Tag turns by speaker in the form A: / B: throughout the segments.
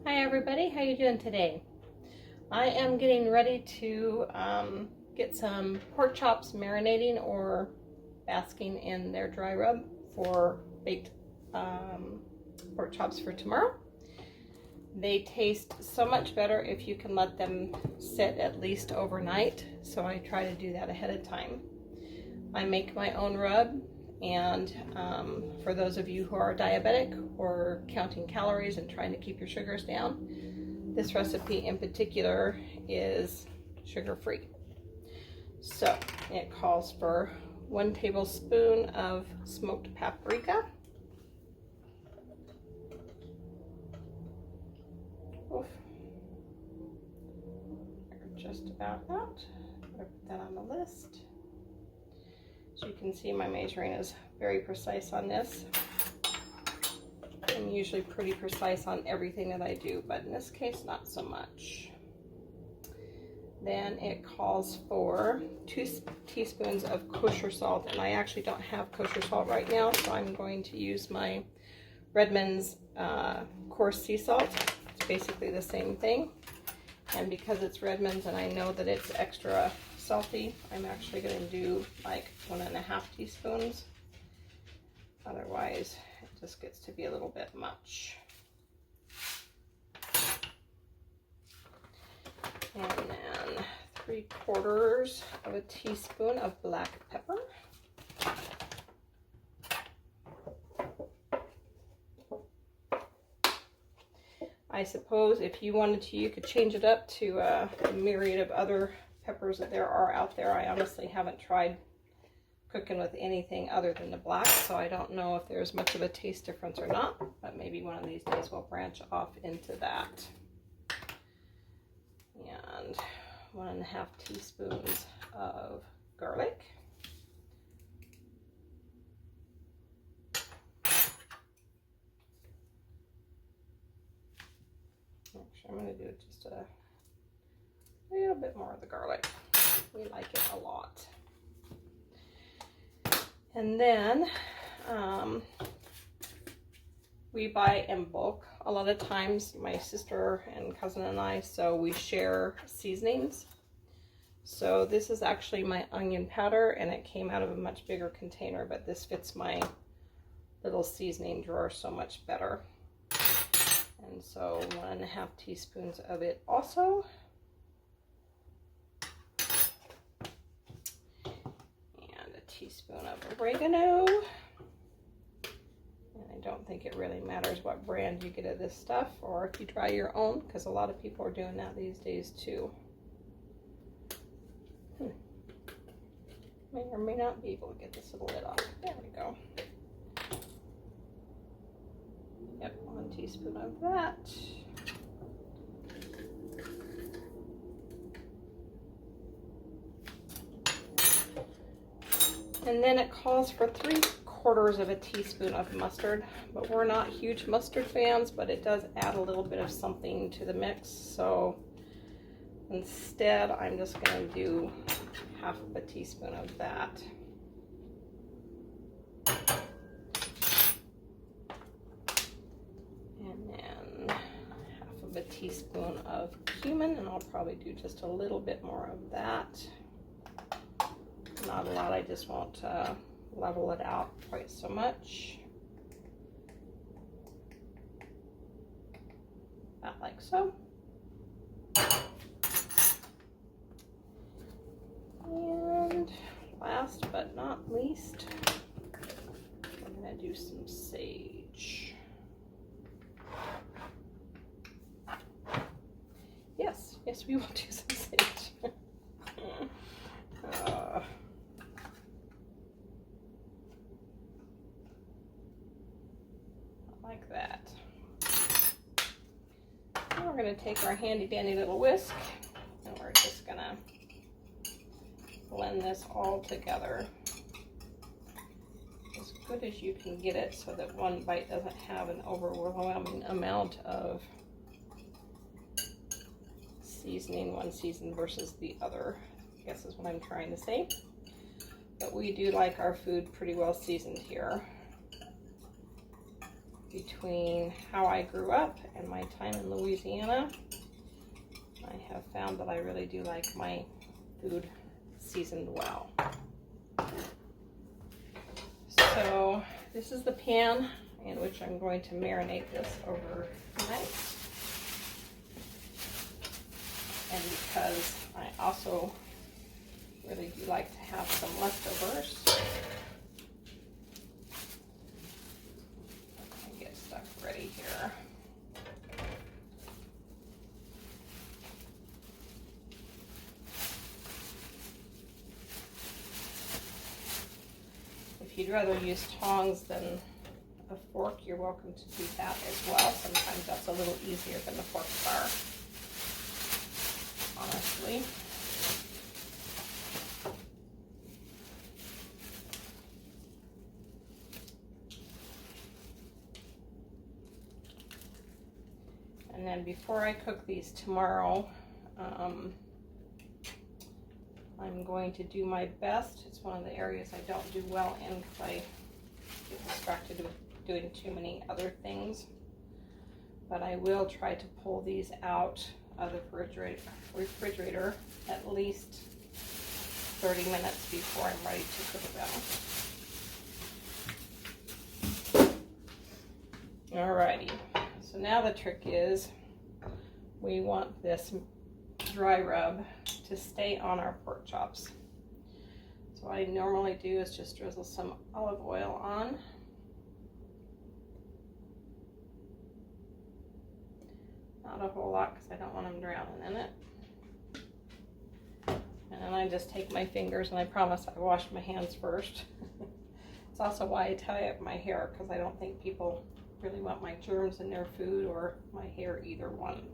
A: Hi everybody, how you doing today? I am getting ready to get some pork chops marinating or basking in their dry rub for baked pork chops for tomorrow. They taste so much better if you can let them sit at least overnight, so I try to do that ahead of time. I make my own rub, and for those of you who are diabetic or counting calories and trying to keep your sugars down, this recipe in particular is sugar-free. So it calls for 1 tablespoon of smoked paprika, just about out. I'll put that on the list. As you can see, my measuring is very precise on this. I'm usually pretty precise on everything that I do, but in this case, not so much. Then it calls for 2 teaspoons of kosher salt, and I actually don't have kosher salt right now, so I'm going to use my Redmond's coarse sea salt. It's basically the same thing, and because it's Redmond's and I know that it's extra salty, I'm actually going to do like 1.5 teaspoons. Otherwise, it just gets to be a little bit much. And then 3/4 of a teaspoon of black pepper. I suppose if you wanted to, you could change it up to a myriad of other peppers that there are out there. I honestly haven't tried cooking with anything other than the black, so I don't know if there's much of a taste difference or not, but maybe one of these days we'll branch off into that. And 1.5 teaspoons of garlic. Actually, I'm going to do just a little bit more of the garlic. We like it a lot. And then we buy in bulk a lot of times, my sister and cousin and I, so we share seasonings. So this is actually my onion powder, and it came out of a much bigger container, but this fits my little seasoning drawer so much better. And so 1.5 teaspoons of it also. And a teaspoon of oregano. And I don't think it really matters what brand you get of this stuff, or if you try your own, because a lot of people are doing that these days too. May or may not be able to get this little lid off. There we go. Yep, 1 teaspoon of that. And then it calls for 3/4 of a teaspoon of mustard, but we're not huge mustard fans, but it does add a little bit of something to the mix. So instead, I'm just going to do 1/2 teaspoon of that. And then 1/2 teaspoon of cumin, and I'll probably do just a little bit more of that. Not a lot, I just won't level it out quite so much. About like so. And last but not least, I'm going to do some sage. Yes, we will do some sage. Like that. Now we're going to take our handy dandy little whisk, and we're just going to blend this all together as good as you can get it, so that one bite doesn't have an overwhelming amount of seasoning, one season versus the other, I guess is what I'm trying to say. But we do like our food pretty well seasoned here. between how I grew up and my time in Louisiana, I have found that I really do like my food seasoned well. So this is the pan in which I'm going to marinate this overnight. And because I also really do like to have some leftovers, I'm gonna get stuff ready here. If you'd rather use tongs than a fork, you're welcome to do that as well. Sometimes that's a little easier than the fork bar, honestly. And then before I cook these tomorrow, I'm going to do my best. It's one of the areas I don't do well in because I get distracted with doing too many other things. But I will try to pull these out of the refrigerator at least 30 minutes before I'm ready to cook them. Alrighty, so now the trick is we want this dry rub to stay on our pork chops. So what I normally do is just drizzle some olive oil on. Not a whole lot because I don't want them drowning in it. And then I just take my fingers, and I promise I washed my hands first. It's also why I tie up my hair, because I don't think people really want my germs in their food or my hair, either one.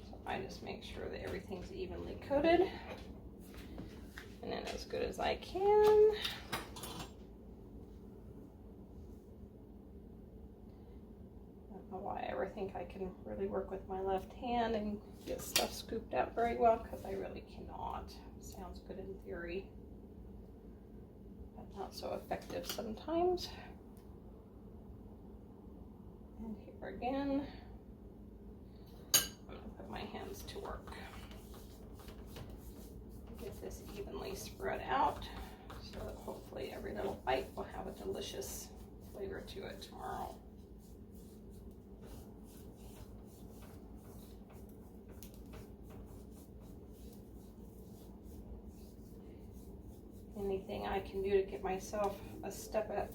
A: So I just make sure that everything's evenly coated. And then as good as I can. Why I ever think I can really work with my left hand and get stuff scooped out very well, because I really cannot. Sounds good in theory, but not so effective sometimes. And here again, I'm going to put my hands to work. Get this evenly spread out so that hopefully every little bite will have a delicious flavor to it tomorrow. Anything I can do to get myself a step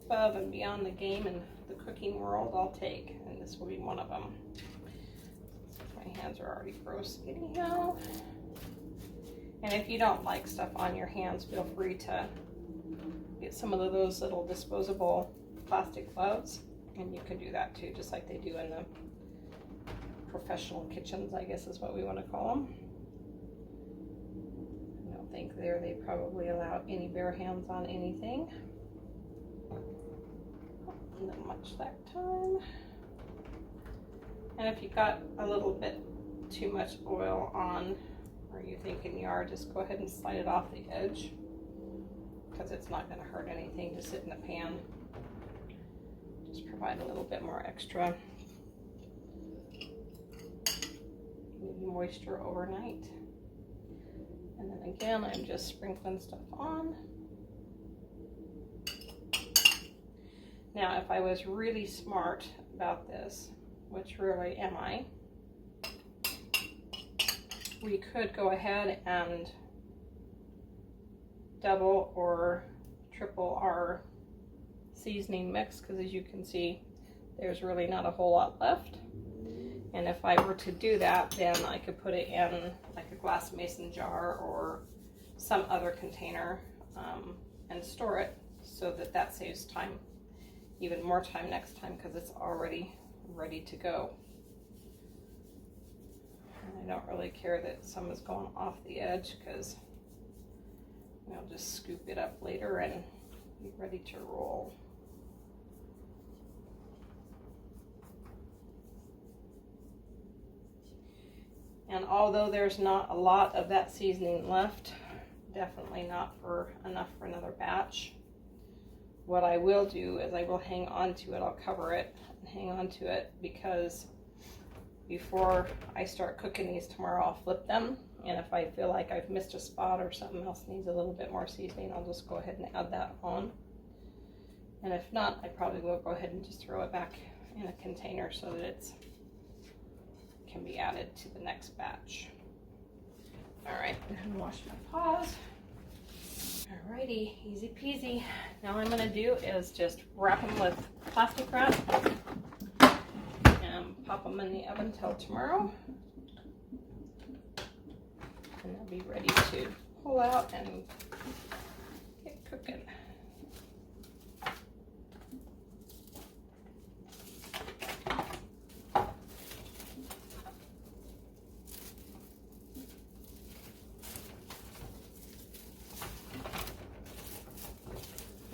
A: above and beyond the game in the cooking world, I'll take, and this will be one of them. My hands are already gross anyhow. And if you don't like stuff on your hands, feel free to get some of those little disposable plastic gloves, and you can do that too, just like they do in the professional kitchens, I guess is what we want to call them. Think there they probably allow any bare hands on anything. Not much that time. And if you got a little bit too much oil on, or you thinking you are, just go ahead and slide it off the edge, because it's not going to hurt anything to sit in the pan. Just provide a little bit more extra moisture overnight. And then again, I'm just sprinkling stuff on. Now, if I was really smart about this, which rarely am I, we could go ahead and double or triple our seasoning mix, because as you can see, there's really not a whole lot left. And if I were to do that, then I could put it in like a glass mason jar or some other container and store it, so that saves time, even more time next time, because it's already ready to go. And I don't really care that some is going off the edge, because I'll just scoop it up later and be ready to roll. And although there's not a lot of that seasoning left, definitely not enough for another batch, what I will do is I will hang on to it. I'll cover it and hang on to it, because before I start cooking these tomorrow, I'll flip them. And if I feel like I've missed a spot or something else needs a little bit more seasoning, I'll just go ahead and add that on. And if not, I probably will go ahead and just throw it back in a container so that it can be added to the next batch. All right, go ahead and wash my paws. Alrighty, easy peasy. Now all I'm gonna do is just wrap them with plastic wrap and pop them in the oven till tomorrow. And they'll be ready to pull out and get cooking.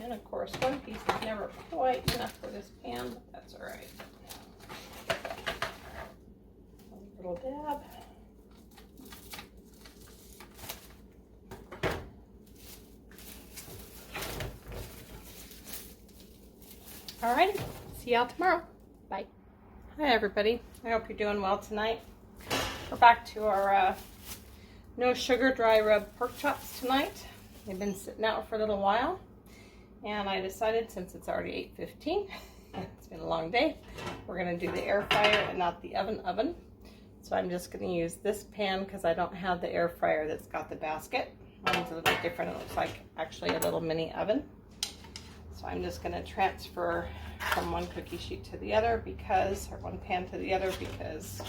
A: And of course, one piece is never quite enough for this pan, but that's all right. A little dab. All right, see y'all tomorrow. Bye. Hi everybody, I hope you're doing well tonight. We're back to our no sugar dry rub pork chops tonight. They've been sitting out for a little while, and I decided, since it's already 8:15, it's been a long day, we're gonna do the air fryer and not the oven. So I'm just gonna use this pan because I don't have the air fryer that's got the basket. Mine's a little bit different. It looks like actually a little mini oven. So I'm just going to transfer from one cookie sheet to the other, or one pan to the other, because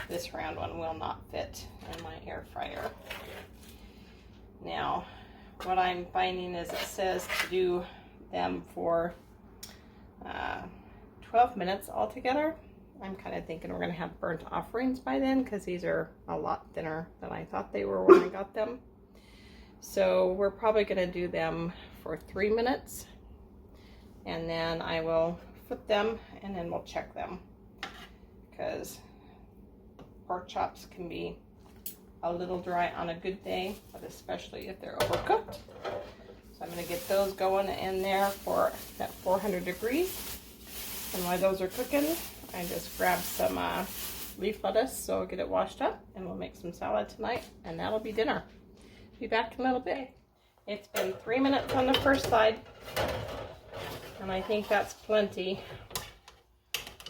A: this round one will not fit in my air fryer. Now, what I'm finding is it says to do them for 12 minutes altogether. I'm kind of thinking we're going to have burnt offerings by then, because these are a lot thinner than I thought they were when I got them. So we're probably going to do them for 3 minutes. And then I will flip them and then we'll check them, because pork chops can be a little dry on a good day, but especially if they're overcooked. So I'm going to get those going in there for at 400 degrees. And while those are cooking, I just grabbed some leaf lettuce, so I'll get it washed up and we'll make some salad tonight, and that'll be dinner. Be back in a little bit. It's been 3 minutes on the first side. And I think that's plenty.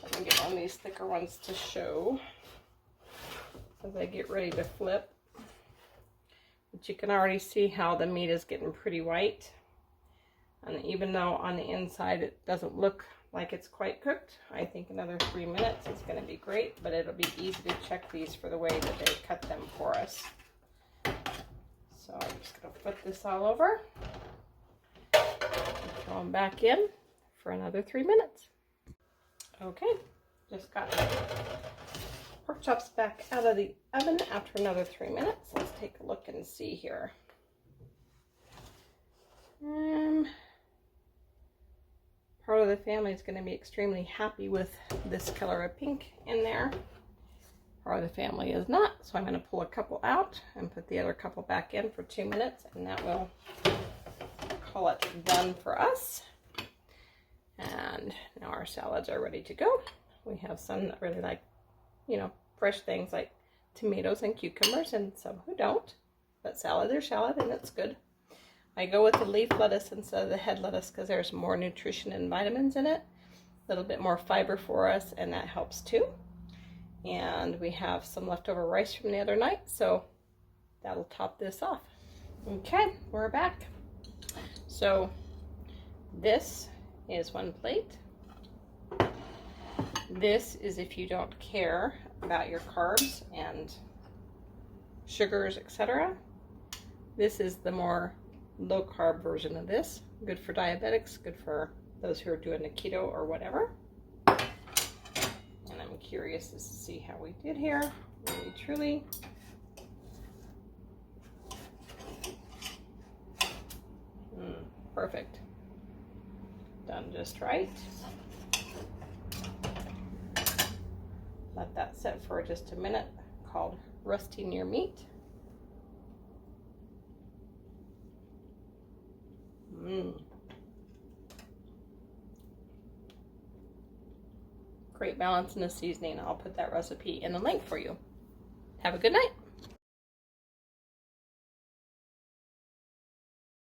A: Let me get one of these thicker ones to show as I get ready to flip. But you can already see how the meat is getting pretty white. And even though on the inside it doesn't look like it's quite cooked, I think another 3 minutes is going to be great. But it'll be easy to check these for the way that they cut them for us. So I'm just going to flip this all over. Throw them back in for another 3 minutes. Okay, just got my pork chops back out of the oven after another 3 minutes. Let's take a look and see here. Part of the family is going to be extremely happy with this color of pink in there. Part of the family is not, so I'm going to pull a couple out and put the other couple back in for 2 minutes, and that will call it done for us. And now our salads are ready to go. We have some that really like, fresh things like tomatoes and cucumbers, and some who don't. But salad is salad, and it's good. I go with the leaf lettuce instead of the head lettuce because there's more nutrition and vitamins in it. A little bit more fiber for us, and that helps too. And we have some leftover rice from the other night, so that'll top this off. Okay, we're back. So this is one plate. This is if you don't care about your carbs and sugars, etc. This is the more low carb version of this. Good for diabetics, good for those who are doing the keto or whatever. And I'm curious to see how we did here, really truly. Perfect. Done just right. Let that sit for just a minute, called roasting your meat. great balance in the seasoning. I'll put that recipe in the link for you. Have a good night.